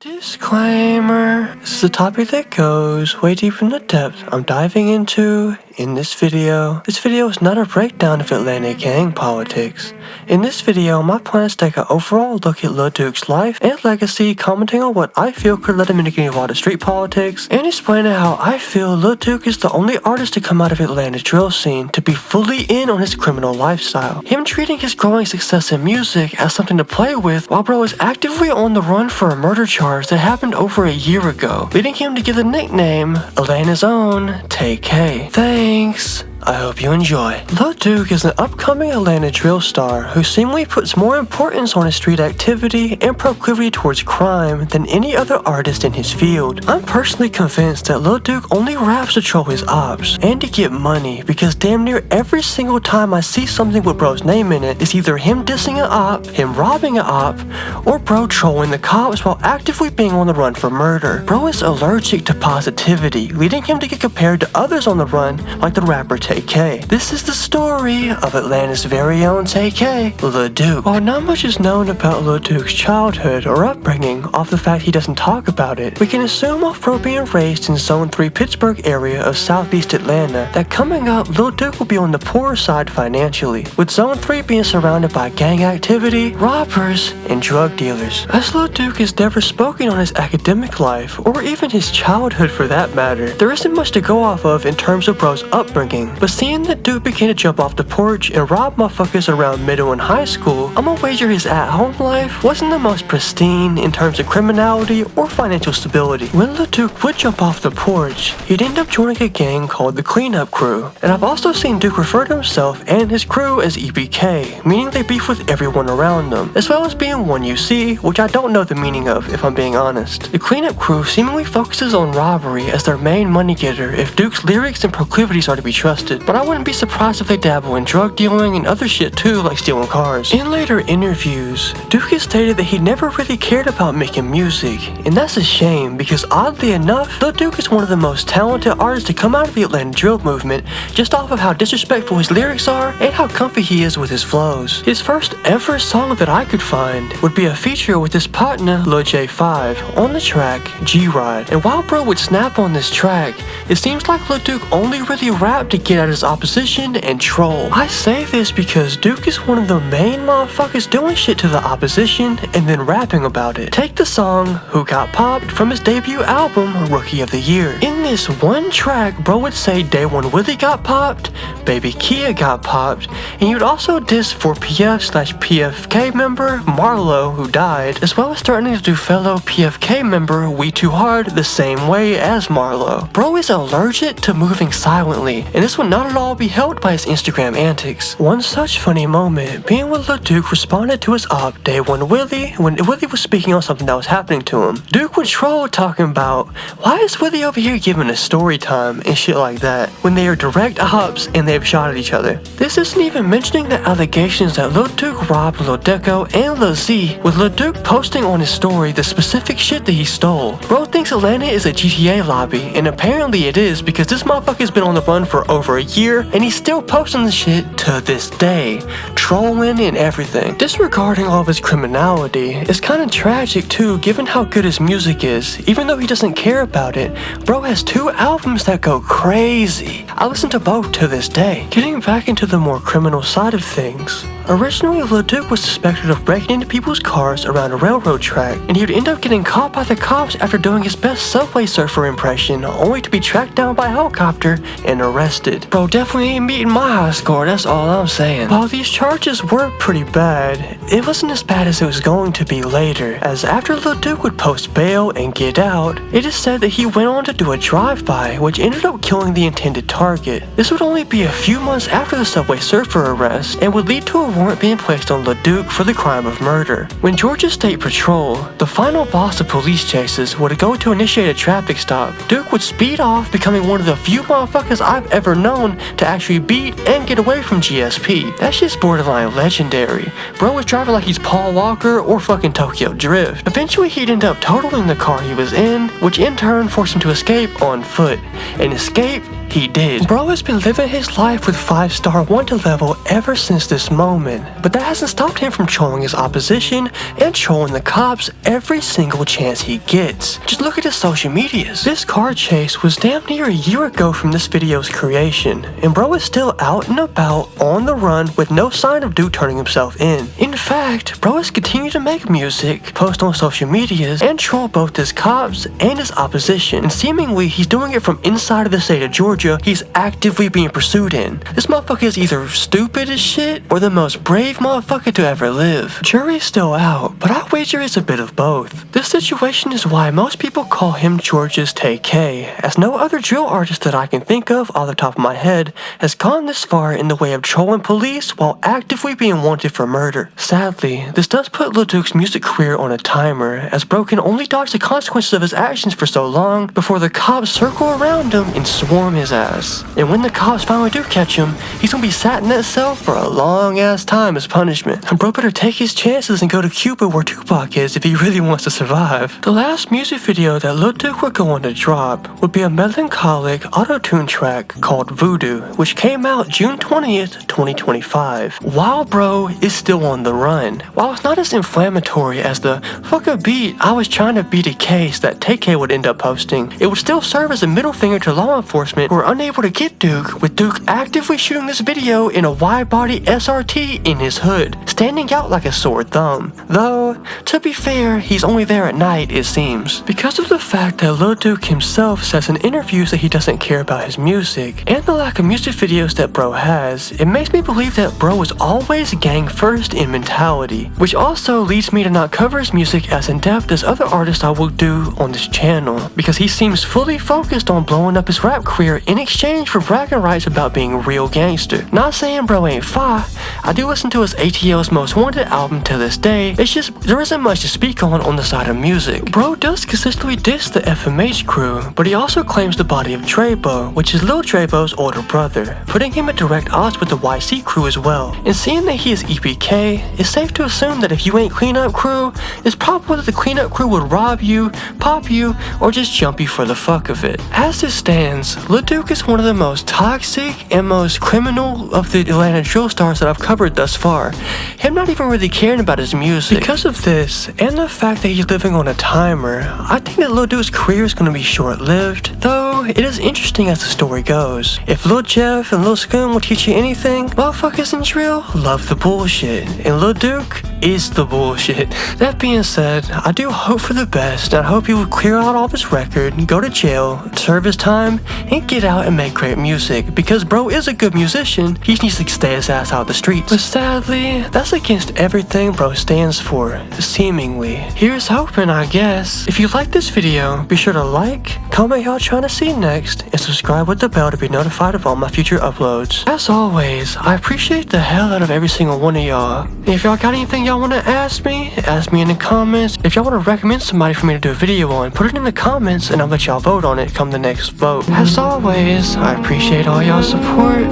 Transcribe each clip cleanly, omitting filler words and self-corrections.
Disclaimer, this is a topic that goes way deep in the depth I'm diving into in this video. This video is not a breakdown of Atlanta gang politics. In this video, my plan is to take an overall look at Luh Duke's life and legacy, commenting on what I feel could let him into getting involved in street politics, and explaining how I feel Luh Duke is the only artist to come out of Atlanta's drill scene to be fully in on his criminal lifestyle. Him treating his growing success in music as something to play with while bro is actively on the run for a murder charge that happened over a year ago, leading him to give the nickname Atlanta's own TAYLA. Thanks. I hope you enjoy. Luh Duke is an upcoming Atlanta drill star who seemingly puts more importance on his street activity and proclivity towards crime than any other artist in his field. I'm personally convinced that Luh Duke only raps to troll his ops and to get money, because damn near every single time I see something with bro's name in it, it's either him dissing an op, him robbing an op, or bro trolling the cops while actively being on the run for murder. Bro is allergic to positivity, leading him to get compared to others on the run like the rapper TAYLA. This is the story of Atlanta's very own TAYLA, Luh Duke. While not much is known about Luh Duke's childhood or upbringing off the fact he doesn't talk about it, we can assume off bro being raised in Zone 3 Pittsburgh area of southeast Atlanta that coming up Luh Duke will be on the poorer side financially, with Zone 3 being surrounded by gang activity, robbers, and drug dealers. As Luh Duke has never spoken on his academic life, or even his childhood for that matter, there isn't much to go off of in terms of bro's upbringing, but seeing that Duke began to jump off the porch and rob motherfuckers around middle and high school, I'ma wager his at-home life wasn't the most pristine in terms of criminality or financial stability. When Luh Duke would jump off the porch, he'd end up joining a gang called the Cleanup Crew, and I've also seen Duke refer to himself and his crew as EBK, meaning they beef with everyone around them, as well as being one you see, which I don't know the meaning of if I'm being honest. The Cleanup Crew seemingly focuses on robbery as their main money getter if Duke's lyrics and proclivities are to be trusted, but I wouldn't be surprised if they dabble in drug dealing and other shit too, like stealing cars. In later interviews, Duke has stated that he never really cared about making music, and that's a shame because oddly enough, Luh Duke is one of the most talented artists to come out of the Atlanta drill movement just off of how disrespectful his lyrics are and how comfy he is with his flows. His first ever song that I could find would be a feature with his partner Lil J5 on the track G-Ride, and while bro would snap on this track, it seems like Luh Duke only really rapped to get at his opposition and troll. I say this because Duke is one of the main motherfuckers doing shit to the opposition and then rapping about it. Take the song Who Got Popped from his debut album Rookie of the Year. In this one track, bro would say Day One Willie got popped, Baby Kia got popped, and he would also diss 4PF/PFK member Marlo, who died, as well as threatening to do fellow PFK member We Too Hard the same way as Marlo. Bro is allergic to moving silently, and this would not at all be helped by his Instagram antics. One such funny moment being when Luh Duke responded to his op Day One Willie when Willie was speaking on something that was happening to him. Duke would troll talking about, why is Willie over here giving us story time and shit like that, when they are direct ops and they've shot at each other. This isn't even mentioning the allegations that Luh Duke robbed Lil Deco and Lil Z, with Luh Duke posting on his story the specific shit that he stole. Bro thinks Atlanta is a GTA lobby, and apparently it is because this motherfucker's been on the run for over a year and he's still posting the shit to this day, trolling and everything. Disregarding all of his criminality is kind of tragic too, given how good his music is. Even though he doesn't care about it, bro has 2 albums that go crazy. I listen to both to this day. Getting back into the more criminal side of things, originally Luh Duke was suspected of breaking into people's cars around a railroad track, and he would end up getting caught by the cops after doing his best Subway Surfer impression, only to be tracked down by helicopter and arrested. Bro definitely ain't meeting my high score, that's all I'm saying. While these charges were pretty bad, it wasn't as bad as it was going to be later, as after Luh Duke would post bail and get out, it is said that he went on to do a drive-by, which ended up killing the intended target. This would only be a few months after the Subway Surfer arrest, and would lead to a warrant being placed on Luh Duke for the crime of murder. When Georgia State Patrol, the final boss of police chases, would go to initiate a traffic stop, Duke would speed off, becoming one of the few motherfuckers I've ever known to actually beat and get away from GSP. That shit's borderline legendary. Bro was driving like he's Paul Walker or fucking Tokyo Drift. Eventually he'd end up totaling the car he was in, which in turn forced him to escape on foot. And escape he did. Bro has been living his life with 5-star wanted level ever since this moment, but that hasn't stopped him from trolling his opposition and trolling the cops every single chance he gets. Just look at his social medias. This car chase was damn near a year ago from this video's creation, and bro is still out and about on the run with no sign of Duke turning himself in. In fact, bro has continued to make music, post on social medias, and troll both his cops and his opposition, and seemingly he's doing it from inside of the state of Georgia he's actively being pursued in. This motherfucker is either stupid as shit or the most brave motherfucker to ever live. Jury's still out, but I wager it's a bit of both. This situation is why most people call him Georgia's TAYLA, as no other drill artist that I can think of off the top of my head has gone this far in the way of trolling police while actively being wanted for murder. Sadly, this does put Luh Duke's music career on a timer, as bro can only dodge the consequences of his actions for so long before the cops circle around him and swarm his ass. And when the cops finally do catch him, he's gonna be sat in that cell for a long ass time as punishment. And bro better take his chances and go to Cuba where Tupac is if he really wants to survive. The last music video that Luh Duke would go on to drop would be a melancholic auto-tune track called Voodoo, which came out June 20th, 2025, while bro is still on the run. While it's not as inflammatory as the "fuck a beat, I was trying to beat a case" that TK would end up posting, it would still serve as a middle finger to law enforcement who are unable to get Duke, with Duke actively shooting this video in a wide-body SRT in his hood, standing out like a sore thumb. Though, to be fair, he's only there at night, it seems. Because of the fact that Luh Duke himself says in interviews that he doesn't care about his music, and the lack of music videos that bro has, it makes me believe that bro is always gang first in mentality, which also leads me to not cover his music as in depth as other artists I will do on this channel, because he seems fully focused on blowing up his rap career in exchange for bragging rights about being a real gangster. Not saying bro ain't fire, I do listen to his ATL's Most Wanted album to this day, it's just there isn't much to speak on the side of music. Bro does consistently diss the FMH crew, but he also claims the body of Trebo, which is Lil Trebo's older brother, putting him at direct odds with the YC crew as well. And seeing that he is EPK, it's safe to assume that if you ain't cleanup crew, it's probable that the cleanup crew would rob you, pop you, or just jump you for the fuck of it. As it stands, Luh Duke is one of the most toxic and most criminal of the Atlanta drill stars that I've covered thus far, him not even really caring about his music. Because of this, and the fact that he's living on a timer, I think that Luh Duke's career is going to be short-lived, though it is interesting as the story goes. If Lil Jeff and Lil Scum will teach you anything, motherfuckers in drill love the bullshit, and Luh Duke is the bullshit. That being said, I do hope for the best, and I hope he will clear out all of his record, go to jail, serve his time, and get out and make great music, because bro is a good musician, he just needs to stay his ass out the streets. But sadly, that's against everything bro stands for, seemingly. Here's hoping, I guess. If you like this video, be sure to like, comment y'all trying to see next, and subscribe with the bell to be notified of all my future uploads. As always, I appreciate the hell out of every single one of y'all. And if y'all got anything y'all want to ask me in the comments. If y'all want to recommend somebody for me to do a video on, put it in the comments and I'll let y'all vote on it come the next vote. As always, I appreciate all y'all support.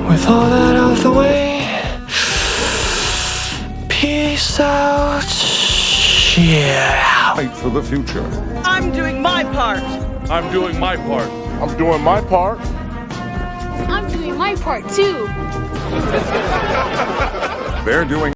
With all that out of the way, peace out. Yeah. Fight for the future. I'm doing my part. I'm doing my part. I'm doing my part. I'm doing my part too. They're doing